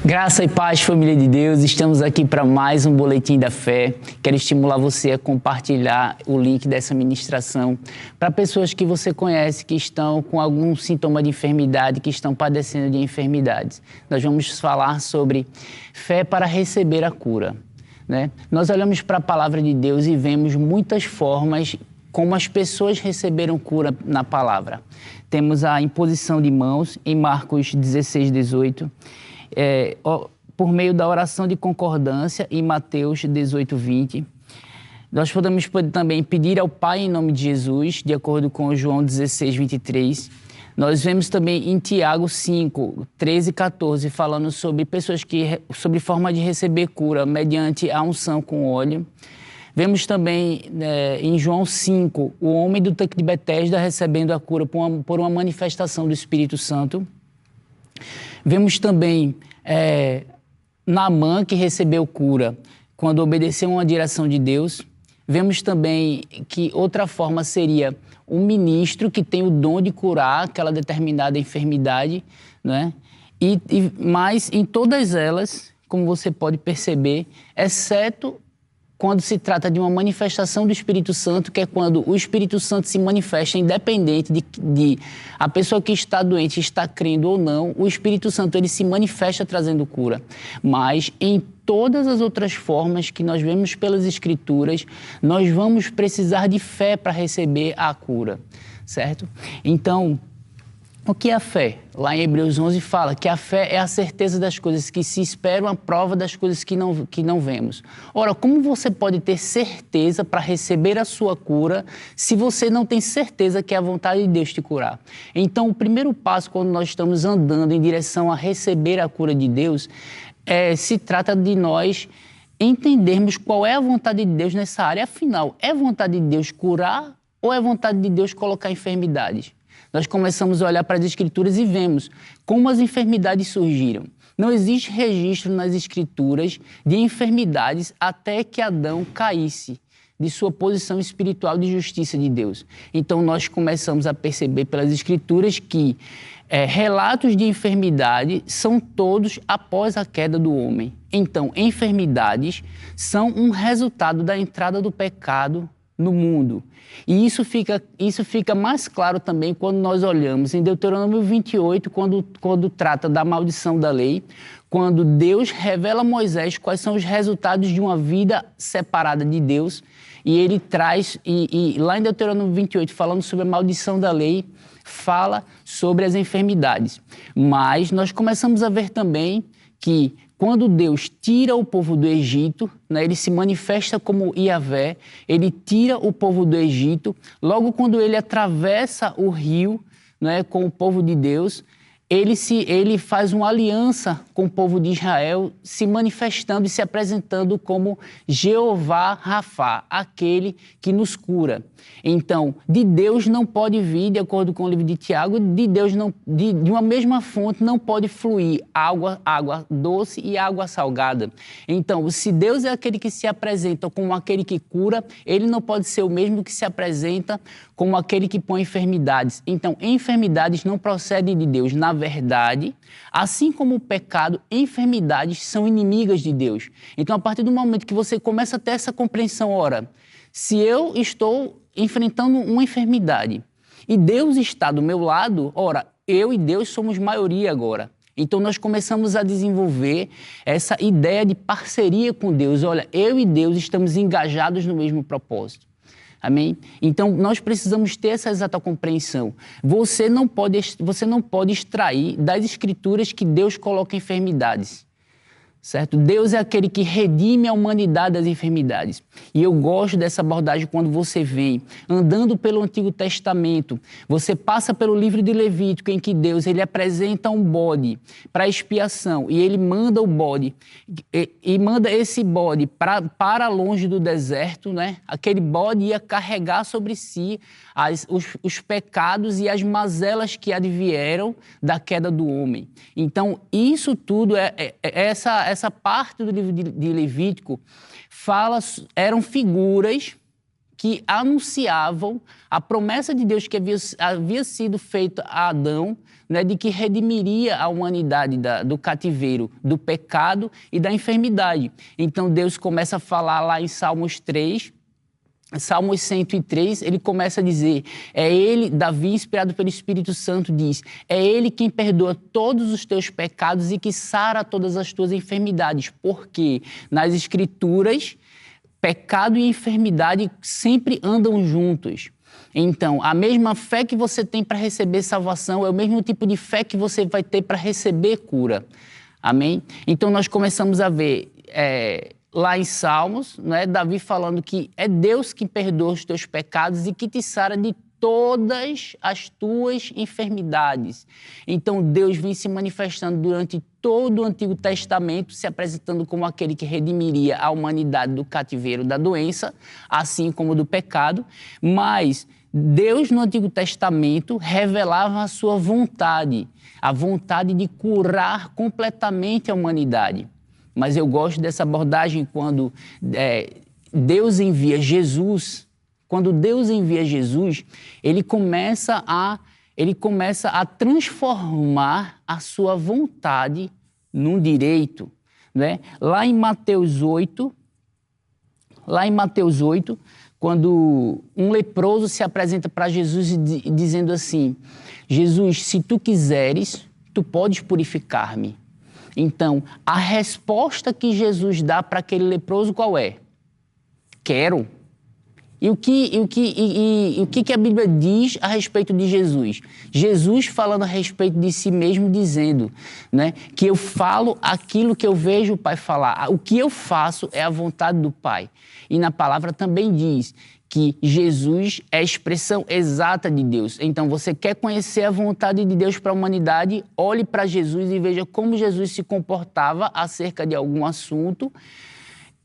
Graça e paz, família de Deus, estamos aqui para mais um Boletim da Fé. Quero estimular você a compartilhar o link dessa ministração para pessoas que você conhece que estão com algum sintoma de enfermidade, que estão padecendo de enfermidades. Nós vamos falar sobre fé para receber a cura, né? Nós olhamos para a palavra de Deus e vemos muitas formas como as pessoas receberam cura na palavra. Temos a imposição de mãos em Marcos 16, 18. Por meio da oração de concordância em Mateus 18, 20. Nós podemos também pedir ao Pai em nome de Jesus, de acordo com João 16, 23. Nós vemos também em Tiago 5, 13 e 14, falando sobre pessoas sobre forma de receber cura mediante a unção com óleo. Vemos também em João 5, o homem do tanque de Betesda recebendo a cura por uma manifestação do Espírito Santo. Vemos também Naamã, que recebeu cura quando obedeceu uma direção de Deus. Vemos também que outra forma seria um ministro que tem o dom de curar aquela determinada enfermidade, né? Mas em todas elas, como você pode perceber, exceto quando se trata de uma manifestação do Espírito Santo, que é quando o Espírito Santo se manifesta independente de a pessoa que está doente está crendo ou não, o Espírito Santo ele se manifesta trazendo cura. Mas em todas as outras formas que nós vemos pelas Escrituras, nós vamos precisar de fé para receber a cura, certo? Então, o que é a fé? Lá em Hebreus 11 fala que a fé é a certeza das coisas que se esperam, a prova das coisas que não vemos. Ora, como você pode ter certeza para receber a sua cura se você não tem certeza que é a vontade de Deus te curar? Então, o primeiro passo quando nós estamos andando em direção a receber a cura de Deus, se trata de nós entendermos qual é a vontade de Deus nessa área. Afinal, é vontade de Deus curar ou é vontade de Deus colocar enfermidades? Nós começamos a olhar para as Escrituras e vemos como as enfermidades surgiram. Não existe registro nas Escrituras de enfermidades até que Adão caísse de sua posição espiritual de justiça de Deus. Então, nós começamos a perceber pelas Escrituras que relatos de enfermidade são todos após a queda do homem. Então, enfermidades são um resultado da entrada do pecado no mundo. E isso fica mais claro também quando nós olhamos em Deuteronômio 28, quando trata da maldição da lei, quando Deus revela a Moisés quais são os resultados de uma vida separada de Deus, e ele traz, e lá em Deuteronômio 28, falando sobre a maldição da lei, fala sobre as enfermidades. Mas nós começamos a ver também que quando Deus tira o povo do Egito, né, ele se manifesta como Iavé, ele tira o povo do Egito. Logo quando ele atravessa o rio, né, com o povo de Deus, ele faz uma aliança com o povo de Israel, se manifestando e se apresentando como Jeová Rafá, aquele que nos cura. Então, de Deus não pode vir, de acordo com o livro de Tiago, de uma mesma fonte não pode fluir água doce e água salgada. Então, se Deus é aquele que se apresenta como aquele que cura, ele não pode ser o mesmo que se apresenta como aquele que põe enfermidades. Então, enfermidades não procedem de Deus. Na verdade, assim como o pecado, enfermidades são inimigas de Deus. Então, a partir do momento que você começa a ter essa compreensão, ora, se eu estou enfrentando uma enfermidade e Deus está do meu lado, ora, eu e Deus somos maioria agora. Então, nós começamos a desenvolver essa ideia de parceria com Deus. Olha, eu e Deus estamos engajados no mesmo propósito. Amém? Então, nós precisamos ter essa exata compreensão. Você não pode extrair das Escrituras que Deus coloca enfermidades. Certo? Deus é aquele que redime a humanidade das enfermidades. E eu gosto dessa abordagem quando você vem andando pelo Antigo Testamento. Você passa pelo livro de Levítico, em que Deus ele apresenta um bode para expiação. E ele manda o bode, e manda esse bode para longe do deserto, né? Aquele bode ia carregar sobre si os pecados e as mazelas que advieram da queda do homem. Então, isso tudo, essa parte do livro de Levítico eram figuras que anunciavam a promessa de Deus que havia sido feita a Adão, né, de que redimiria a humanidade do cativeiro, do pecado e da enfermidade. Então Deus começa a falar lá em Salmos 3, Salmos 103, ele começa a dizer, é ele, Davi, inspirado pelo Espírito Santo, diz, é ele quem perdoa todos os teus pecados e que sara todas as tuas enfermidades, porque nas Escrituras, pecado e enfermidade sempre andam juntos. Então, a mesma fé que você tem para receber salvação é o mesmo tipo de fé que você vai ter para receber cura. Amém? Então, nós começamos a ver lá em Salmos, né, Davi falando que é Deus que perdoa os teus pecados e que te sara de todas as tuas enfermidades. Então, Deus vem se manifestando durante todo o Antigo Testamento, se apresentando como aquele que redimiria a humanidade do cativeiro da doença, assim como do pecado. Mas Deus, no Antigo Testamento, revelava a sua vontade, a vontade de curar completamente a humanidade. Mas eu gosto dessa abordagem quando Deus envia Jesus. Quando Deus envia Jesus, ele começa a transformar a sua vontade num direito, né? Lá em Mateus 8, quando um leproso se apresenta para Jesus dizendo assim, Jesus, se tu quiseres, tu podes purificar-me. Então, a resposta que Jesus dá para aquele leproso qual é? Quero. E o que a Bíblia diz a respeito de Jesus? Jesus falando a respeito de si mesmo, dizendo, né, que eu falo aquilo que eu vejo o Pai falar. O que eu faço é a vontade do Pai. E na palavra também diz que Jesus é a expressão exata de Deus. Então, você quer conhecer a vontade de Deus para a humanidade? Olhe para Jesus e veja como Jesus se comportava acerca de algum assunto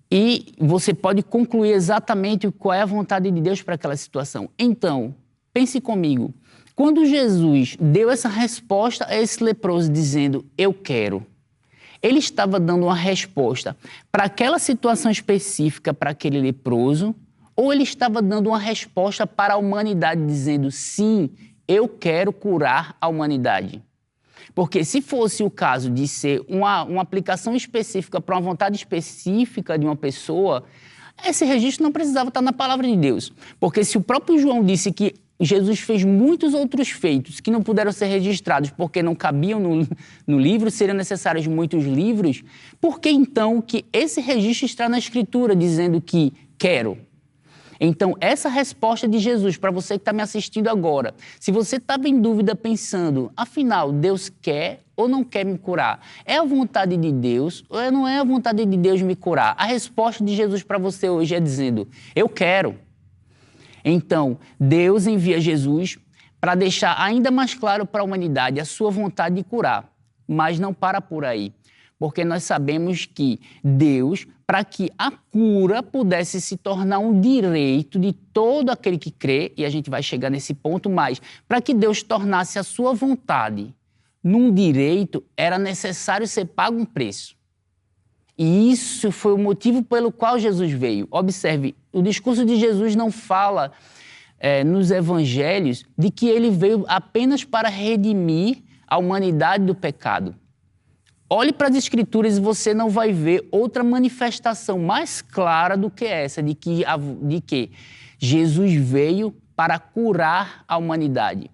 e você pode concluir exatamente qual é a vontade de Deus para aquela situação. Então, pense comigo. Quando Jesus deu essa resposta a esse leproso dizendo, eu quero, ele estava dando uma resposta para aquela situação específica, para aquele leproso, ou ele estava dando uma resposta para a humanidade, dizendo, sim, eu quero curar a humanidade. Porque se fosse o caso de ser uma aplicação específica para uma vontade específica de uma pessoa, esse registro não precisava estar na palavra de Deus. Porque se o próprio João disse que Jesus fez muitos outros feitos que não puderam ser registrados porque não cabiam no livro, seriam necessários muitos livros, por que então que esse registro está na Escritura dizendo que quero? Então, essa resposta de Jesus, para você que está me assistindo agora, se você estava em dúvida pensando, afinal, Deus quer ou não quer me curar? É a vontade de Deus ou não é a vontade de Deus me curar? A resposta de Jesus para você hoje é dizendo, eu quero. Então, Deus envia Jesus para deixar ainda mais claro para a humanidade a sua vontade de curar, mas não para por aí. Porque nós sabemos que Deus, para que a cura pudesse se tornar um direito de todo aquele que crê, e a gente vai chegar nesse ponto, mas para que Deus tornasse a sua vontade num direito, era necessário ser pago um preço. E isso foi o motivo pelo qual Jesus veio. Observe, o discurso de Jesus não fala nos evangelhos de que ele veio apenas para redimir a humanidade do pecado. Olhe para as Escrituras e você não vai ver outra manifestação mais clara do que essa, de que Jesus veio para curar a humanidade.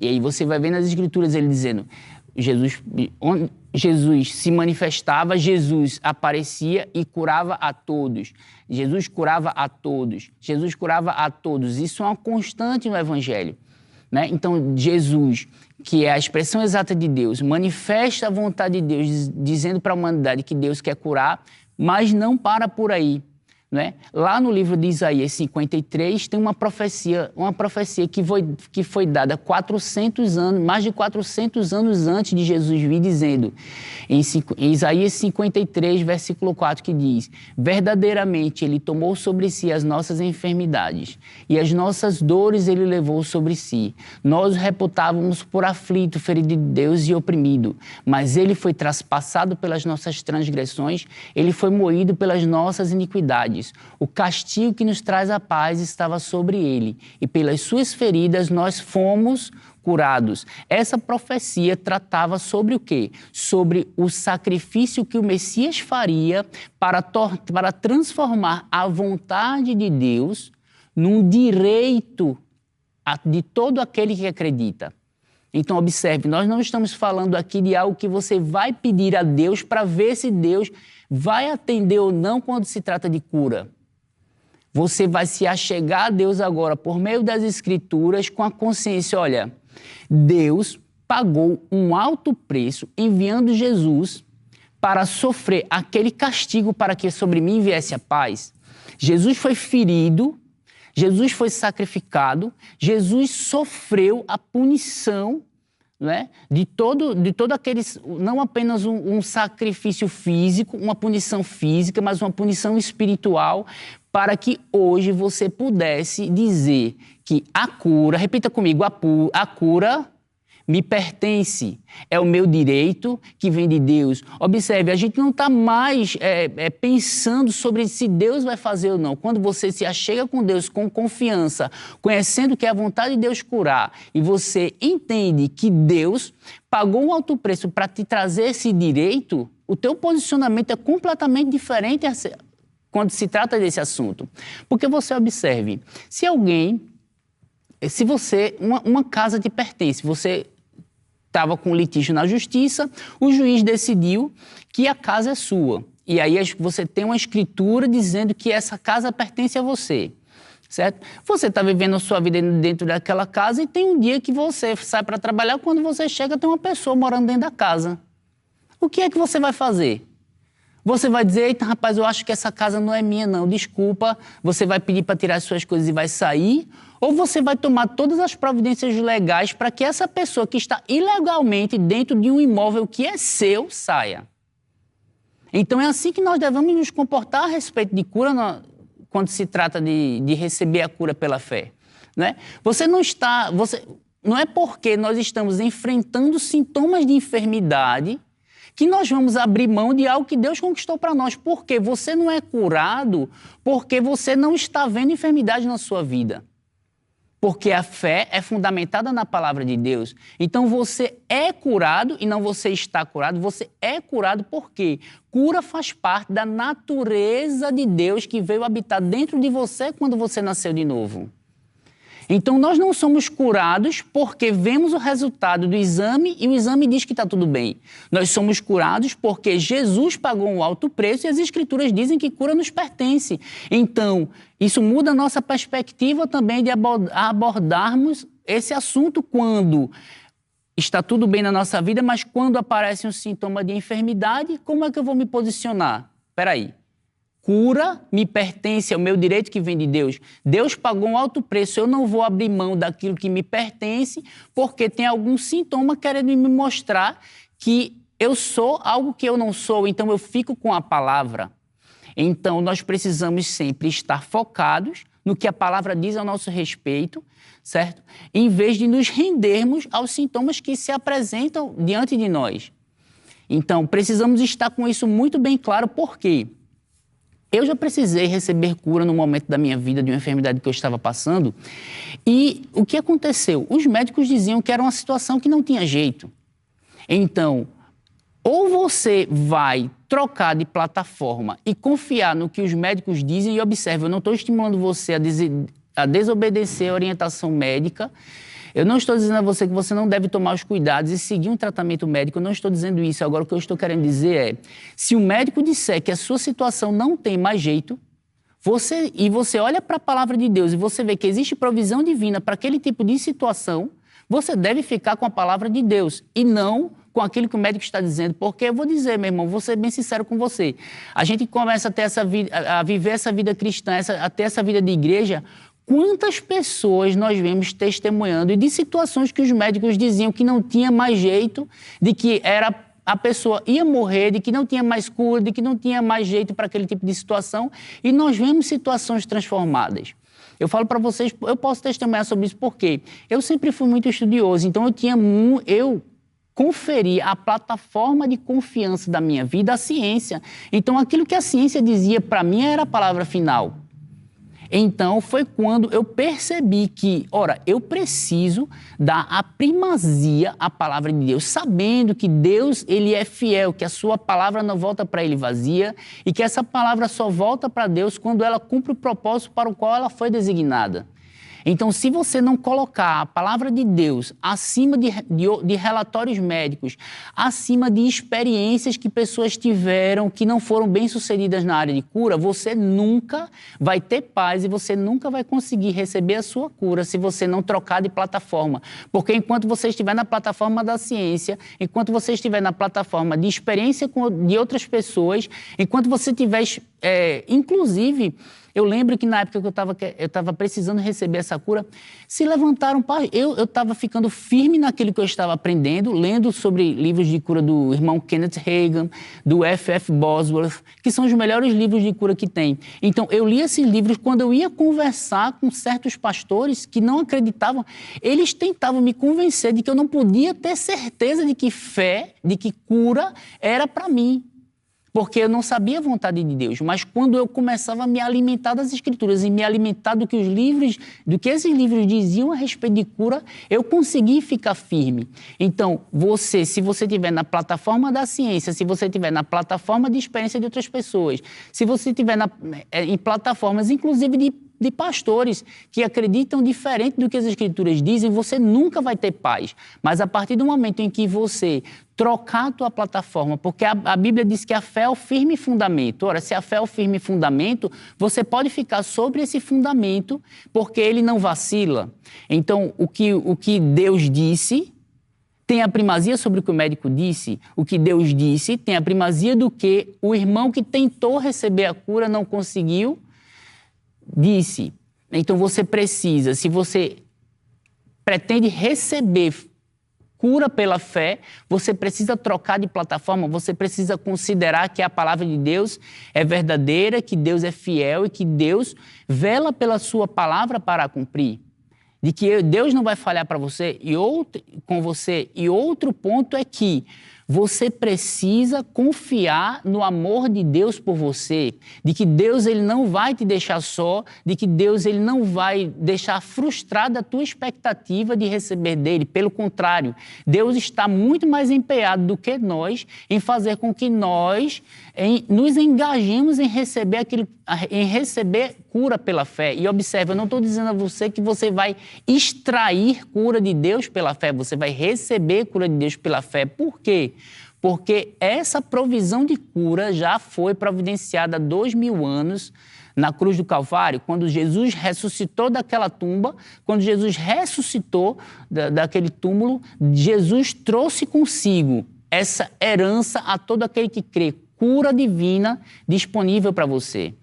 E aí você vai ver nas Escrituras ele dizendo, Jesus se manifestava, Jesus aparecia e curava a todos. Jesus curava a todos. Jesus curava a todos. Isso é uma constante no Evangelho, né? Então, Jesus, que é a expressão exata de Deus, manifesta a vontade de Deus, dizendo para a humanidade que Deus quer curar, mas não para por aí, né? Lá no livro de Isaías 53 tem uma profecia que foi dada 400 anos, mais de 400 anos antes de Jesus vir, dizendo, em Isaías 53, versículo 4, que diz, verdadeiramente ele tomou sobre si as nossas enfermidades e as nossas dores ele levou sobre si. Nós o reputávamos por aflito, ferido de Deus e oprimido, mas ele foi traspassado pelas nossas transgressões, ele foi moído pelas nossas iniquidades. enfermidades. O castigo que nos traz a paz estava sobre ele, e pelas suas feridas nós fomos curados. Essa profecia tratava sobre o quê? Sobre o sacrifício que o Messias faria para transformar a vontade de Deus num direito de todo aquele que acredita. Então, observe, nós não estamos falando aqui de algo que você vai pedir a Deus para ver se Deus vai atender ou não quando se trata de cura. Você vai se achegar a Deus agora por meio das Escrituras com a consciência, olha, Deus pagou um alto preço enviando Jesus para sofrer aquele castigo para que sobre mim viesse a paz. Jesus foi ferido, Jesus foi sacrificado, Jesus sofreu a punição, né, de todo aqueles, não apenas um sacrifício físico, uma punição física, mas uma punição espiritual, para que hoje você pudesse dizer que a cura, repita comigo, a cura me pertence, é o meu direito que vem de Deus. Observe, a gente não está mais pensando sobre se Deus vai fazer ou não. Quando você se achega com Deus com confiança, conhecendo que é a vontade de Deus curar, e você entende que Deus pagou um alto preço para te trazer esse direito, o teu posicionamento é completamente diferente quando se trata desse assunto. Porque você observe, uma casa te pertence, você estava com litígio na justiça, o juiz decidiu que a casa é sua. E aí você tem uma escritura dizendo que essa casa pertence a você, certo? Você está vivendo a sua vida dentro daquela casa e tem um dia que você sai para trabalhar, quando você chega tem uma pessoa morando dentro da casa. O que é que você vai fazer? Você vai dizer, eita, rapaz, eu acho que essa casa não é minha, não, desculpa. Você vai pedir para tirar as suas coisas e vai sair? Ou você vai tomar todas as providências legais para que essa pessoa que está ilegalmente dentro de um imóvel que é seu, saia? Então é assim que nós devemos nos comportar a respeito de cura quando se trata de receber a cura pela fé, né? Não é porque nós estamos enfrentando sintomas de enfermidade que nós vamos abrir mão de algo que Deus conquistou para nós. Porque você não é curado porque você não está vendo enfermidade na sua vida. Porque a fé é fundamentada na palavra de Deus. Então você é curado e não você está curado, você é curado porque cura faz parte da natureza de Deus que veio habitar dentro de você quando você nasceu de novo. Então, nós não somos curados porque vemos o resultado do exame e o exame diz que está tudo bem. Nós somos curados porque Jesus pagou um alto preço e as Escrituras dizem que cura nos pertence. Então, isso muda a nossa perspectiva também de abordarmos esse assunto quando está tudo bem na nossa vida, mas quando aparece um sintoma de enfermidade, como é que eu vou me posicionar? Espera aí. Cura me pertence, é o meu direito que vem de Deus. Deus pagou um alto preço, eu não vou abrir mão daquilo que me pertence porque tem algum sintoma querendo me mostrar que eu sou algo que eu não sou, então eu fico com a palavra. Então nós precisamos sempre estar focados no que a palavra diz ao nosso respeito, certo? Em vez de nos rendermos aos sintomas que se apresentam diante de nós. Então precisamos estar com isso muito bem claro, por quê? Eu já precisei receber cura no momento da minha vida de uma enfermidade que eu estava passando. E o que aconteceu? Os médicos diziam que era uma situação que não tinha jeito. Então, ou você vai trocar de plataforma e confiar no que os médicos dizem, e observe, eu não estou estimulando você a desobedecer a orientação médica. Eu não estou dizendo a você que você não deve tomar os cuidados e seguir um tratamento médico, eu não estou dizendo isso. Agora, o que eu estou querendo dizer é, se o médico disser que a sua situação não tem mais jeito, você olha para a palavra de Deus e você vê que existe provisão divina para aquele tipo de situação, você deve ficar com a palavra de Deus e não com aquilo que o médico está dizendo. Porque eu vou dizer, meu irmão, vou ser bem sincero com você, a gente começa a ter a viver essa vida cristã, a ter essa vida de igreja. Quantas pessoas nós vemos testemunhando de situações que os médicos diziam que não tinha mais jeito, de que a pessoa ia morrer, de que não tinha mais cura, de que não tinha mais jeito para aquele tipo de situação, e nós vemos situações transformadas. Eu falo para vocês, eu posso testemunhar sobre isso porque eu sempre fui muito estudioso, então eu conferir a plataforma de confiança da minha vida à ciência. Então, aquilo que a ciência dizia para mim era a palavra final. Então, foi quando eu percebi que, ora, eu preciso dar a primazia à palavra de Deus, sabendo que Deus, ele é fiel, que a sua palavra não volta para ele vazia e que essa palavra só volta para Deus quando ela cumpre o propósito para o qual ela foi designada. Então, se você não colocar a palavra de Deus acima de relatórios médicos, acima de experiências que pessoas tiveram que não foram bem-sucedidas na área de cura, você nunca vai ter paz e você nunca vai conseguir receber a sua cura se você não trocar de plataforma. Porque enquanto você estiver na plataforma da ciência, enquanto você estiver na plataforma de experiência de outras pessoas, enquanto você tiver, inclusive... Eu lembro que na época que eu estava precisando receber essa cura, se levantaram... Eu estava ficando firme naquilo que eu estava aprendendo, lendo sobre livros de cura do irmão Kenneth Hagin, do F.F. Bosworth, que são os melhores livros de cura que tem. Então, eu li esses livros quando eu ia conversar com certos pastores que não acreditavam. Eles tentavam me convencer de que eu não podia ter certeza de que fé, de que cura era para mim. Porque eu não sabia a vontade de Deus, mas quando eu começava a me alimentar das Escrituras e me alimentar do que esses livros diziam a respeito de cura, eu consegui ficar firme. Então, se você estiver na plataforma da ciência, se você estiver na plataforma de experiência de outras pessoas, se você estiver em plataformas, inclusive de pastores que acreditam diferente do que as Escrituras dizem, você nunca vai ter paz. Mas a partir do momento em que você trocar a tua plataforma, porque a Bíblia diz que a fé é o firme fundamento. Ora, se a fé é o firme fundamento, você pode ficar sobre esse fundamento, porque ele não vacila. Então, o que Deus disse tem a primazia sobre o que o médico disse. O que Deus disse tem a primazia do que o irmão que tentou receber a cura não conseguiu, disse. Então você precisa, se você pretende receber cura pela fé, você precisa trocar de plataforma, você precisa considerar que a palavra de Deus é verdadeira, que Deus é fiel e que Deus vela pela sua palavra para cumprir. De que Deus não vai falhar para você com você. E outro ponto é que você precisa confiar no amor de Deus por você, de que Deus ele não vai te deixar só, de que Deus ele não vai deixar frustrada a tua expectativa de receber dele. Pelo contrário, Deus está muito mais empenhado do que nós em fazer com que nós nos engajemos em receber cura pela fé. E observe, eu não estou dizendo a você que você vai extrair cura de Deus pela fé, você vai receber cura de Deus pela fé. Por quê? Porque essa provisão de cura já foi providenciada há 2000 anos na cruz do Calvário, quando Jesus ressuscitou daquela tumba, quando Jesus ressuscitou daquele túmulo, Jesus trouxe consigo essa herança a todo aquele que crê, cura divina disponível para você.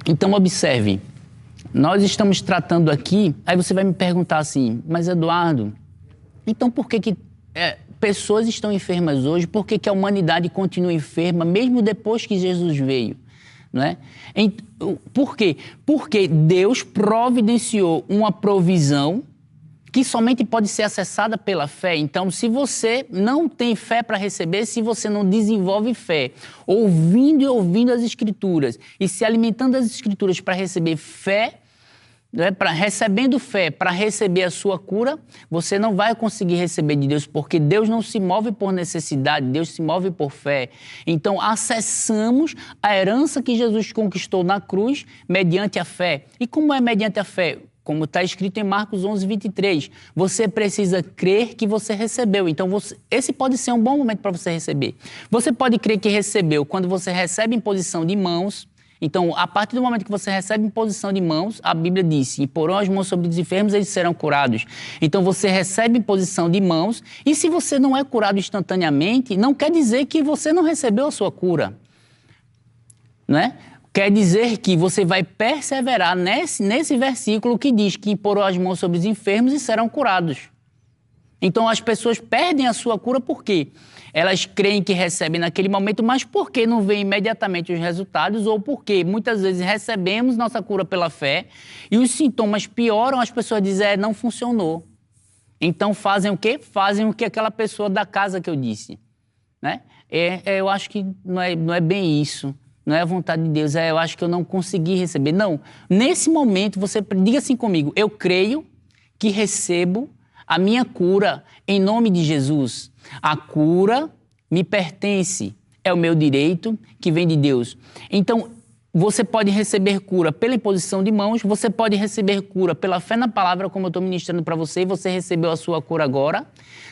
Então, observe, nós estamos tratando aqui, aí você vai me perguntar assim, mas Eduardo, então por que pessoas estão enfermas hoje, por que a humanidade continua enferma, mesmo depois que Jesus veio? Não é? Por quê? Porque Deus providenciou uma provisão que somente pode ser acessada pela fé. Então, se você não tem fé para receber, se você não desenvolve fé, ouvindo as Escrituras e se alimentando das Escrituras para receber fé, recebendo fé para receber a sua cura, você não vai conseguir receber de Deus, porque Deus não se move por necessidade, Deus se move por fé. Então, acessamos a herança que Jesus conquistou na cruz mediante a fé. E como é mediante a fé? Como está escrito em Marcos 11, 23, você precisa crer que você recebeu. Então, esse pode ser um bom momento para você receber. Você pode crer que recebeu quando você recebe imposição de mãos. Então, a partir do momento que você recebe imposição de mãos, a Bíblia diz, imporão as mãos sobre os enfermos, eles serão curados. Então, você recebe imposição de mãos, e se você não é curado instantaneamente, não quer dizer que você não recebeu a sua cura. Não é? Quer dizer que você vai perseverar nesse versículo que diz que imporão as mãos sobre os enfermos e serão curados. Então as pessoas perdem a sua cura por quê? Elas creem que recebem naquele momento, mas por que não vem imediatamente os resultados? Ou porque muitas vezes recebemos nossa cura pela fé e os sintomas pioram, as pessoas dizem, não funcionou. Então fazem o quê? Fazem o que aquela pessoa da casa que eu disse, né? Eu acho que não é bem isso. Não é a vontade de Deus, eu acho que eu não consegui receber. Não, nesse momento você diga assim comigo, eu creio que recebo a minha cura em nome de Jesus. A cura me pertence, é o meu direito que vem de Deus. Então, você pode receber cura pela imposição de mãos, você pode receber cura pela fé na palavra, como eu estou ministrando para você, e você recebeu a sua cura agora,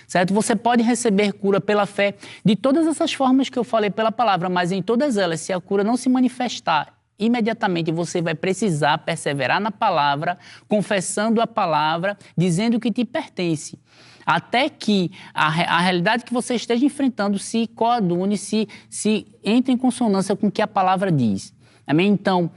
certo? Você pode receber cura pela fé de todas essas formas que eu falei pela palavra, mas em todas elas, se a cura não se manifestar imediatamente, você vai precisar perseverar na palavra, confessando a palavra, dizendo que te pertence. Até que a realidade que você esteja enfrentando se coadune, se entre em consonância com o que a palavra diz. Amém? Então,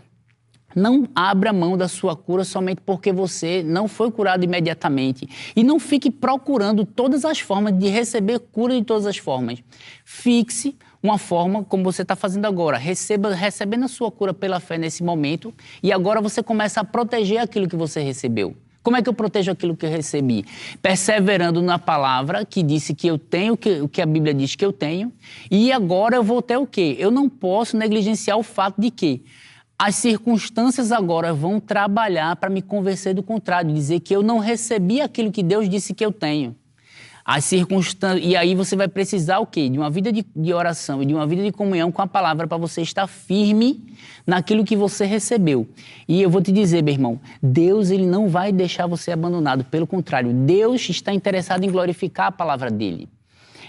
não abra mão da sua cura somente porque você não foi curado imediatamente. E não fique procurando todas as formas de receber cura de todas as formas. Fixe uma forma como você está fazendo agora. Recebendo a sua cura pela fé nesse momento e agora você começa a proteger aquilo que você recebeu. Como é que eu protejo aquilo que eu recebi? Perseverando na palavra que disse que eu tenho o que a Bíblia diz que eu tenho. E agora eu vou ter o quê? Eu não posso negligenciar o fato de que as circunstâncias agora vão trabalhar para me convencer do contrário, dizer que eu não recebi aquilo que Deus disse que eu tenho. As circunstâncias, e aí você vai precisar o quê? De uma vida de oração e de uma vida de comunhão com a palavra para você estar firme naquilo que você recebeu. E eu vou te dizer, meu irmão, Deus ele não vai deixar você abandonado. Pelo contrário, Deus está interessado em glorificar a palavra dele.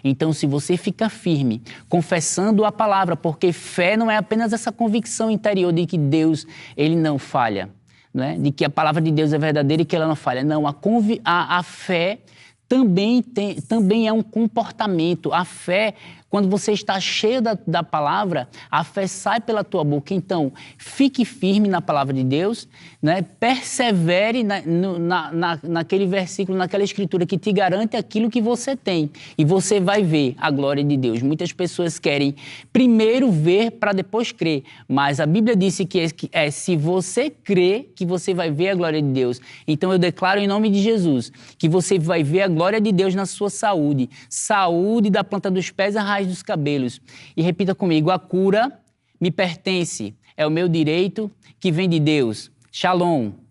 Então, se você fica firme, confessando a palavra, porque fé não é apenas essa convicção interior de que Deus ele não falha, né? De que a palavra de Deus é verdadeira e que ela não falha. Não, a fé também é um comportamento. A fé, quando você está cheio da palavra, a fé sai pela tua boca. Então, fique firme na palavra de Deus, né? Persevere naquele versículo, naquela escritura que te garante aquilo que você tem. E você vai ver a glória de Deus. Muitas pessoas querem primeiro ver para depois crer. Mas a Bíblia disse que se você crer, que você vai ver a glória de Deus. Então, eu declaro em nome de Jesus que você vai ver a glória de Deus na sua saúde. Saúde da planta dos pés à raiz dos cabelos. E repita comigo, a cura me pertence, é o meu direito que vem de Deus. Shalom.